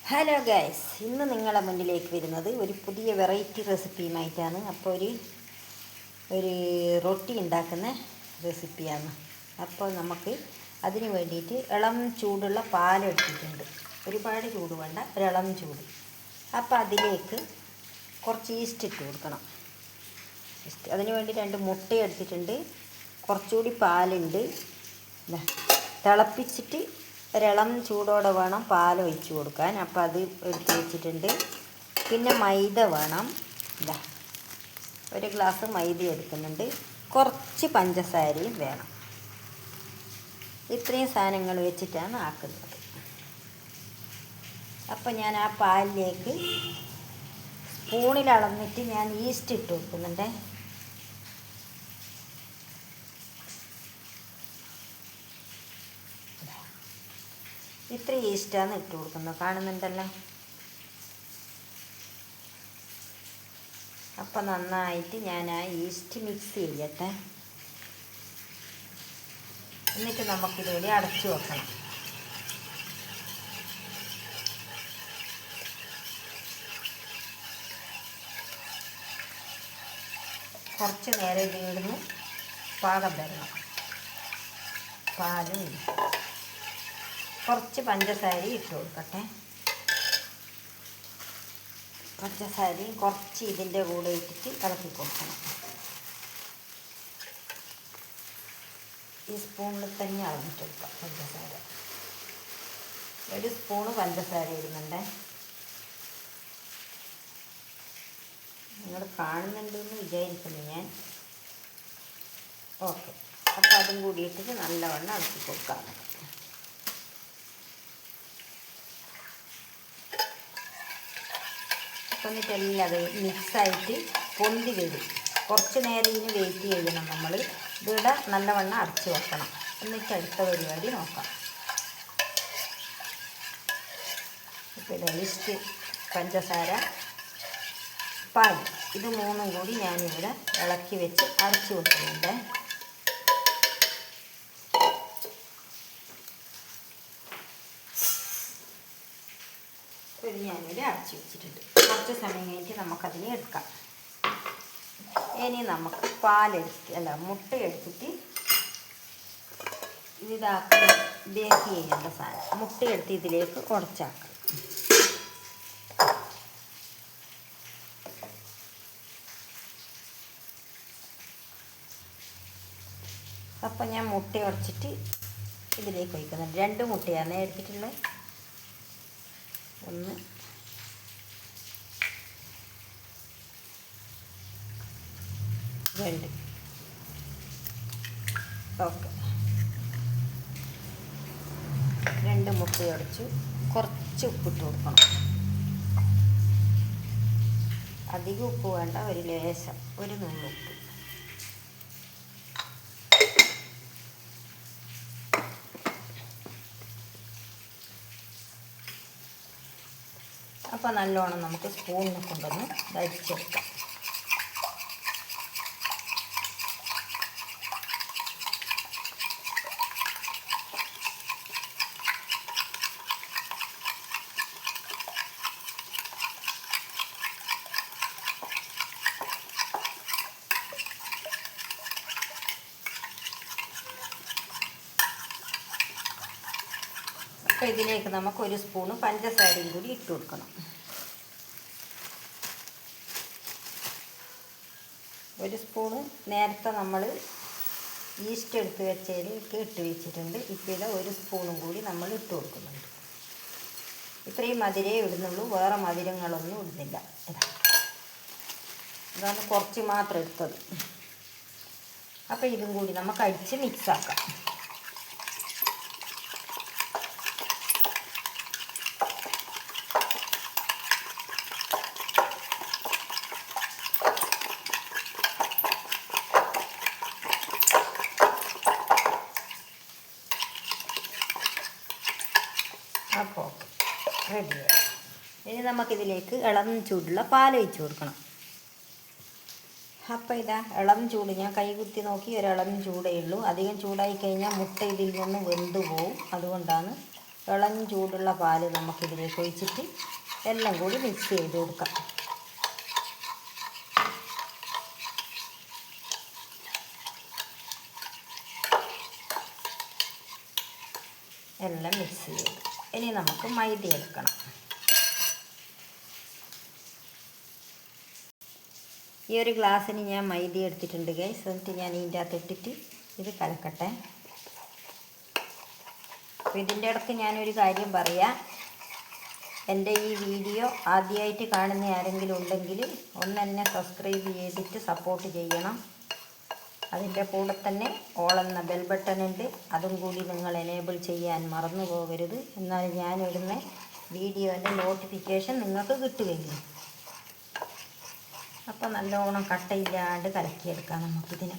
Hello guys, ഇന്ന് നിങ്ങളുടെ മുന്നിലേക്ക് വരുന്നത് ഒരു പുതിയ വെറൈറ്റി റെസിപ്പിയുമായിട്ടാണ്. അപ്പോൾ ഒരു റൊട്ടി ഉണ്ടാക്കുന്ന റെസിപ്പിയാണ്. അപ്പോൾ നമുക്ക് അതിന് വേണ്ടിയിട്ട് ഇളം ചൂടുള്ള പാലെടുത്തിട്ടുണ്ട്. ഒരുപാട് ചൂട് വേണ്ട, ഒരിളം ചൂട്. അപ്പോൾ അതിലേക്ക് കുറച്ച് ഈസ്റ്റ് ഇട്ട് കൊടുക്കണം. അതിന് വേണ്ടി 2 മുട്ട എടുത്തിട്ടുണ്ട്. കുറച്ചുകൂടി പാലുണ്ട്. തിളപ്പിച്ചിട്ട് ഒരിളം ചൂടോടെ വേണം പാൽ ഒഴിച്ച് കൊടുക്കാൻ. അപ്പോൾ അത് എടുത്ത് വെച്ചിട്ടുണ്ട്. പിന്നെ മൈദ വേണം. ഇതാ 1 ഗ്ലാസ് മൈദ എടുക്കുന്നുണ്ട്. കുറച്ച് പഞ്ചസാരയും വേണം. ഇത്രയും സാധനങ്ങൾ വെച്ചിട്ടാണ് ആക്കുന്നത്. അപ്പോൾ ഞാൻ ആ പാലിലേക്ക് സ്പൂണിൽ അളന്നിട്ട് ഞാൻ ഈസ്റ്റ് ഇട്ട് കൊടുക്കുന്നുണ്ട്. ഇത്ര ഈസ്റ്റാണ് ഇട്ട് കൊടുക്കുന്നത്, കാണുന്നുണ്ടല്ലോ. അപ്പം നന്നായിട്ട് ഞാൻ ആ ഈസ്റ്റ് മിക്സ് ചെയ്യട്ടെ. എന്നിട്ട് നമുക്കിതുകൂടി അടച്ചു വെക്കണം. കുറച്ച് നേരം ഇതിടുന്ന് പാകം തരണം. പാലും കുറച്ച് പഞ്ചസാരയും ഇട്ട് കൊടുക്കട്ടെ. പഞ്ചസാരയും കുറച്ച് ഇതിൻ്റെ കൂടെ ഇട്ടിട്ട് ഇളക്കി കൊടുക്കണം. ഈ സ്പൂണിൽ തന്നെ അളന്നിട്ടെടുക്കാം പഞ്ചസാര. 1 സ്പൂണ് പഞ്ചസാര ഇടുന്നുണ്ട്. നിങ്ങൾ കാണുന്നുണ്ടെന്ന് വിചാരിക്കുന്നു ഞാൻ. ഓക്കെ, അപ്പോൾ അതും കൂടി ഇട്ടിട്ട് നല്ലവണ്ണം ഇളക്കി കൊടുക്കാം. എന്നിട്ട് എല്ലാം അത് മിക്സായിട്ട് പൊന്തി വരും. കുറച്ച് നേരം ഇതിന് വെയിറ്റ് ചെയ്യണം. നമ്മൾ ഇവിടെ നല്ലവണ്ണം അടച്ചു വെക്കണം. എന്നിട്ട് അടുത്ത പരിപാടി നോക്കാം. ഇപ്പോൾ ഈസ്റ്റ്, പഞ്ചസാര, പാൽ, ഇത് 3ഉം കൂടി ഞാനിവിടെ ഇളക്കി വെച്ച് അടച്ചു വെക്കുന്നുണ്ട്. ഇത് ഞാനിവിടെ അടച്ചു വെച്ചിട്ടുണ്ട്. കുറച്ച് സമയം കഴിഞ്ഞിട്ട് നമുക്കതിനെ എടുക്കാം. ഇനി നമുക്ക് മുട്ട എടുത്തിട്ട് ഇതാക്കുന്ന ബേക്ക് ചെയ്യേണ്ട സാധനം. മുട്ട എടുത്ത് ഇതിലേക്ക് ഉടച്ചാക്കണം. അപ്പം ഞാൻ മുട്ട ഉടച്ചിട്ട് ഇതിലേക്ക് ഒഴിക്കുന്നുണ്ട്. 2 മുട്ടയാണ് എടുത്തിട്ടുള്ളത്. 1, 2. ഓക്കെ, 2 മുട്ട ഉടച്ചു. കുറച്ച് ഉപ്പിട്ട് കൊടുക്കണം. അധികം ഉപ്പ് വേണ്ട, ഒരു ലേശം, 1 നുള്ളു ഉപ്പ്. അപ്പോൾ നല്ലോണം നമുക്ക് സ്പൂണിനെ കൊണ്ടൊന്ന് അടിച്ചെടുക്കാം. അപ്പോൾ ഇതിലേക്ക് നമുക്ക് 1 സ്പൂണ് പഞ്ചസാരയും കൂടി ഇട്ട് കൊടുക്കണം. 1 സ്പൂണ് നേരത്തെ നമ്മൾ ഈസ്റ്റ് എടുത്ത് വെച്ചതിലേക്ക് ഇട്ട് വെച്ചിട്ടുണ്ട്. ഇപ്പോൾ ഇത് 1 സ്പൂണും കൂടി നമ്മൾ ഇട്ട് കൊടുക്കുന്നുണ്ട്. ഇത്രയും മധുരേ ഇടുന്നുള്ളൂ, വേറെ മധുരങ്ങളൊന്നും ഇടുന്നില്ല. ഇതാണ് കുറച്ച് മാത്രം എടുത്തത്. അപ്പോൾ ഇതും കൂടി നമുക്ക് അടിച്ച് മിക്സാക്കാം. അപ്പോൾ റെഡിയായി. ഇനി നമുക്കിതിലേക്ക് ഇളം ചൂടുള്ള പാൽ ഒഴിച്ച് കൊടുക്കണം. അപ്പോൾ ഇതാ ഇളം ചൂട്, ഞാൻ കൈ കുത്തി നോക്കി ഒരിളം ചൂടേ ഉള്ളൂ. അധികം ചൂടായി കഴിഞ്ഞാൽ മുട്ട ഇതിൽ നിന്ന് വെന്ത് പോവും. അതുകൊണ്ടാണ് ഇളം ചൂടുള്ള പാല് നമുക്കിതിലേക്ക് ഒഴിച്ചിട്ട് എല്ലാം കൂടി മിക്സ് ചെയ്ത് കൊടുക്കാം. എല്ലാം മിക്സ് ചെയ്ത് ഇനി നമുക്ക് മൈദ എടുക്കണം. ഈ ഒരു ഗ്ലാസ്സിന് ഞാൻ മൈദ എടുത്തിട്ടുണ്ട് ഗൈസ്. എന്നിട്ട് ഞാൻ ഇതിൻ്റെ അകത്ത് ഇട്ടിട്ട് ഇത് കലക്കട്ടെ. അപ്പോൾ ഇതിൻ്റെ ഇടയ്ക്ക് ഞാനൊരു കാര്യം പറയാം. എൻ്റെ ഈ വീഡിയോ ആദ്യമായിട്ട് കാണുന്ന ആരെങ്കിലും ഉണ്ടെങ്കിൽ ഒന്ന് എന്നെ സബ്സ്ക്രൈബ് ചെയ്തിട്ട് സപ്പോർട്ട് ചെയ്യണം. അതിൻ്റെ കൂടെ തന്നെ ഓൾ എന്ന ബെൽ ബട്ടൺ ഉണ്ട്, അതും കൂടി നിങ്ങൾ എനേബിൾ ചെയ്യാൻ മറന്നു പോകരുത്. എന്നാൽ ഞാനിടുന്ന വീഡിയോൻ്റെ നോട്ടിഫിക്കേഷൻ നിങ്ങൾക്ക് കിട്ടുകയില്ല. അപ്പോൾ നല്ലോണം കട്ടയില്ലാണ്ട് കലക്കിയെടുക്കാം നമുക്കിതിന്.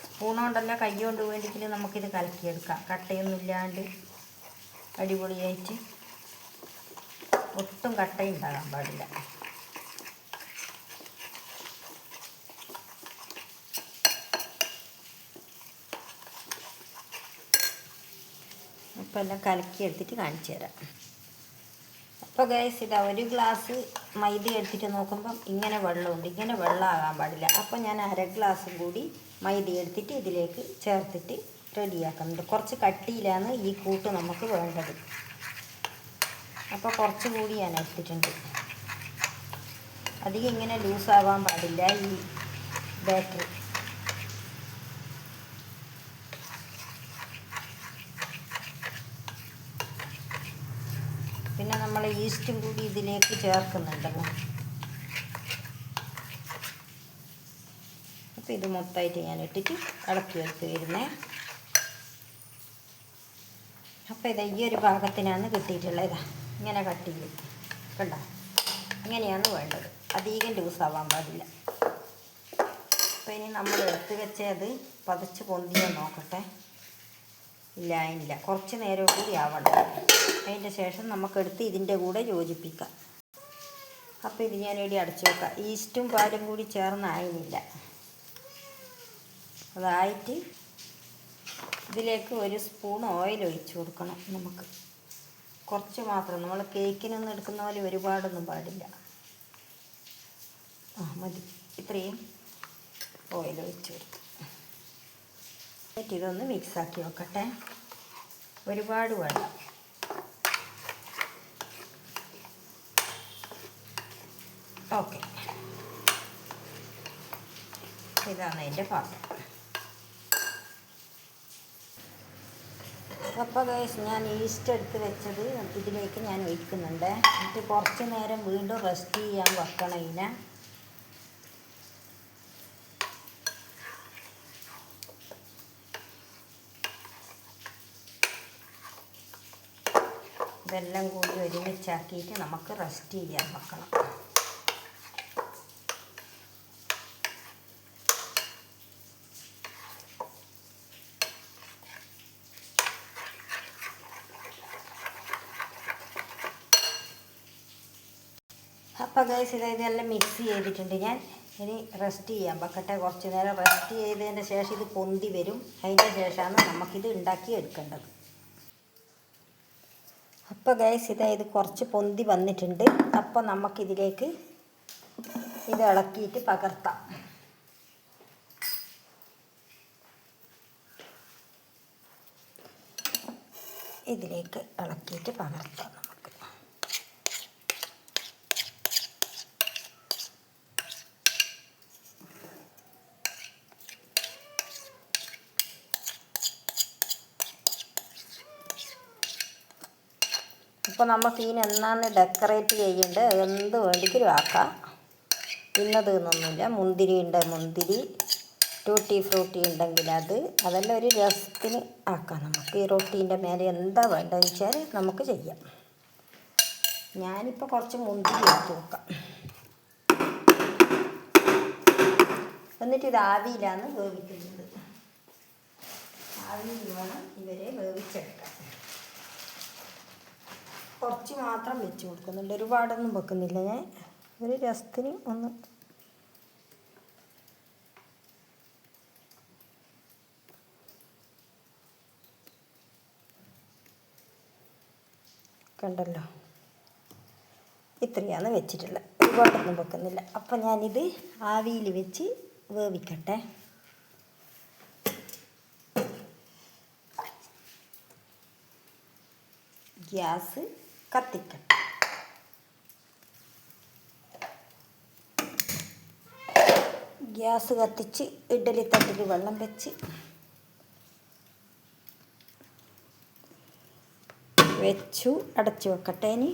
സ്പൂണുകൊണ്ടല്ല കൈ കൊണ്ട് വേണ്ടിയിട്ട് നമുക്കിത് കലക്കിയെടുക്കാം. കട്ടയൊന്നും ഇല്ലാണ്ട് അടിപൊളിയായിട്ട്. ഒട്ടും കട്ടയുണ്ടാകാൻ പാടില്ല. അപ്പോൾ എല്ലാം കലക്കി എടുത്തിട്ട് കാണിച്ചു തരാം. അപ്പോൾ ഗൈസ് ഇതാ ഒരു ഗ്ലാസ് മൈദ എടുത്തിട്ട് നോക്കുമ്പം ഇങ്ങനെ വെള്ളമുണ്ട്. ഇങ്ങനെ വെള്ളമാകാൻ പാടില്ല. അപ്പോൾ ഞാൻ 1/2 ഗ്ലാസും കൂടി മൈദ എടുത്തിട്ട് ഇതിലേക്ക് ചേർത്തിട്ട് റെഡിയാക്കുന്നുണ്ട്. കുറച്ച് കട്ടിയിലാണ് ഈ കൂട്ട് നമുക്ക് വേണ്ടത്. അപ്പോൾ കുറച്ച് കൂടി ഞാൻ എടുത്തിട്ടുണ്ട്. അധികം ഇങ്ങനെ ലൂസാവാൻ പാടില്ല ഈ ബാറ്റർ. പിന്നെ നമ്മൾ ഈസ്റ്റും കൂടി ഇതിലേക്ക് ചേർക്കുന്നുണ്ടല്ലോ. അപ്പോൾ ഇത് മൊത്തമായിട്ട് ഞാൻ ഇട്ടിട്ട് ഇളക്കി എടുത്ത് വരുന്നേ. അപ്പോൾ ഇതാ ഈ ഒരു ഭാഗത്തിനാണ് കിട്ടിയിട്ടുള്ളത്. ഇതാ ഇങ്ങനെ കട്ട് ചെയ്ത് കണ്ടോ, ഇങ്ങനെയാണ് വേണ്ടത്. അധികം ലൂസാവാൻ പാടില്ല. അപ്പോൾ ഇനി നമ്മൾ എടുത്ത് വെച്ചത് പതച്ച് പൊന്തിയോ നോക്കട്ടെ. ഇല്ല, കുറച്ച് നേരം കൂടി ആവണം. അതിൻ്റെ ശേഷം നമുക്കെടുത്ത് ഇതിൻ്റെ കൂടെ യോജിപ്പിക്കാം. അപ്പോൾ ഇത് ഞാൻ ഇവിടെ അടച്ചു വെക്കാം. ഈസ്റ്റും പാലും കൂടി ചേർന്നായിരുന്നില്ല. അതായിട്ട് ഇതിലേക്ക് 1 സ്പൂൺ ഓയിൽ ഒഴിച്ച് കൊടുക്കണം. നമുക്ക് കുറച്ച് മാത്രം. നമ്മൾ കേക്കിനൊന്നും എടുക്കുന്ന പോലെ ഒരുപാടൊന്നും പാടില്ല. മതി, ഇത്രയും ഓയിൽ ഒഴിച്ച് കൊടുക്കും. എന്നിട്ട് ഇതൊന്ന് മിക്സാക്കി വെക്കട്ടെ. ഒരുപാട് വേണ്ട. ഓക്കെ, ഇതാണ് അതിൻ്റെ പാത്രം. അപ്പോൾ ഗൈസ് ഞാൻ ഈസ്റ്റ് എടുത്ത് വെച്ചത് ഇതിലേക്ക് ഞാൻ ഒഴിക്കുന്നുണ്ട്. എന്നിട്ട് കുറച്ച് നേരം വീണ്ടും റെസ്റ്റ് ചെയ്യാൻ വെക്കണം ഇതിനെ. ഇതെല്ലാം കൂടി ഒരുമിച്ചാക്കിയിട്ട് നമുക്ക് റെസ്റ്റ് ചെയ്യാൻ വെക്കണം. അപ്പോൾ ഗൈസ് ഇതെല്ലാം മിക്സ് ചെയ്തിട്ടുണ്ട് ഞാൻ. ഇനി റെസ്റ്റ് ചെയ്യാൻ വെക്കട്ടെ. കുറച്ച് നേരം റെസ്റ്റ് ചെയ്തതിൻ്റെ ശേഷം ഇത് പൊന്തി വരും. അതിൻ്റെ ശേഷമാണ് നമുക്കിത് ഉണ്ടാക്കി എടുക്കേണ്ടത്. അപ്പോൾ ഗൈസ് ഇത് കുറച്ച് പൊന്തി വന്നിട്ടുണ്ട്. അപ്പോൾ നമുക്കിതിലേക്ക് ഇത് ഇളക്കിയിട്ട് പകർത്താം. ഇതിലേക്ക് ഇളക്കിയിട്ട് പകർത്താം നമുക്ക്. അപ്പോൾ നമുക്ക് ഇതിന് എന്നാന്ന് ഡെക്കറേറ്റ് ചെയ്യേണ്ടത് എന്ത് വേണ്ടിക്കും ആക്കാം. ഇന്നത് എന്നൊന്നുമില്ല. മുന്തിരി ഉണ്ട്, മുന്തിരി, ടൂട്ടി ഫ്രൂട്ടി ഉണ്ടെങ്കിൽ അതെല്ലാം ഒരു രസത്തിന് ആക്കാം നമുക്ക്. ഈ റൊട്ടീൻ്റെ മേലെ എന്താ വേണ്ടതെന്ന് വെച്ചാൽ നമുക്ക് ചെയ്യാം. ഞാനിപ്പോൾ കുറച്ച് മുന്തിരി എടുത്ത് വെക്കാം. എന്നിട്ട് ഇത് ആവിയിലാണ് വേവിക്കുന്നത്. ആവിയിൽ വേണം ഇവരെ വേവിച്ചെടുക്കാൻ. കുറച്ച് മാത്രം വെച്ച് കൊടുക്കുന്നുണ്ട്, ഒരുപാടൊന്നും വെക്കുന്നില്ല ഞാൻ. ഒരു രസത്തിന് ഒന്ന്. കണ്ടല്ലോ, ഇത്രയാണ് വെച്ചിട്ടുള്ളത്. ഒരുപാടൊന്നും വെക്കുന്നില്ല. അപ്പം ഞാനിത് ആവിയിൽ വെച്ച് വേവിക്കട്ടെ. ഗ്യാസ് കത്തിക്കട്ടെ. ഗ്യാസ് കത്തിച്ച് ഇഡ്ഡലി തട്ടിൽ വെള്ളം വെച്ച് അടച്ചു വെക്കട്ടെ. ഇനി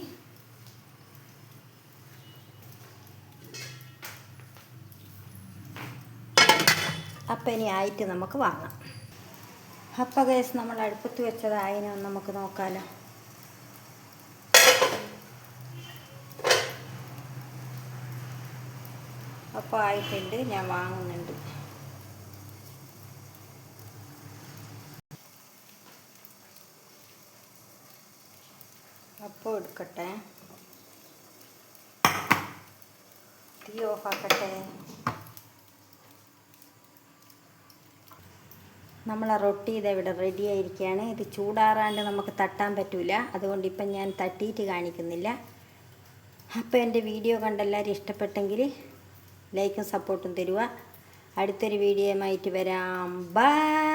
അപ്പം ഇനി ആയിട്ട് നമുക്ക് വാങ്ങാം. അപ്പം ഗൈസ്, നമ്മൾ അടുപ്പത്ത് വെച്ചതായതിനെ നമുക്ക് നോക്കാമല്ലോ. അപ്പോൾ ആയിട്ടുണ്ട്, ഞാൻ വാങ്ങുന്നുണ്ട്. അപ്പോൾ എടുക്കട്ടെ, തീ ഓഫാക്കട്ടെ. നമ്മളെ റൊട്ടി ഇതെവിടെ റെഡി ആയിരിക്കുകയാണ്. ഇത് ചൂടാറാണ്ട് നമുക്ക് തട്ടാൻ പറ്റില്ല, അതുകൊണ്ട് ഇപ്പം ഞാൻ തട്ടിയിട്ട് കാണിക്കുന്നില്ല. അപ്പോൾ എൻ്റെ വീഡിയോ കണ്ടെല്ലാവരും ഇഷ്ടപ്പെട്ടെങ്കിൽ ലൈക്കും സപ്പോർട്ടും തരുക. അടുത്തൊരു വീഡിയോയുമായിട്ട് വരാം. ബൈ.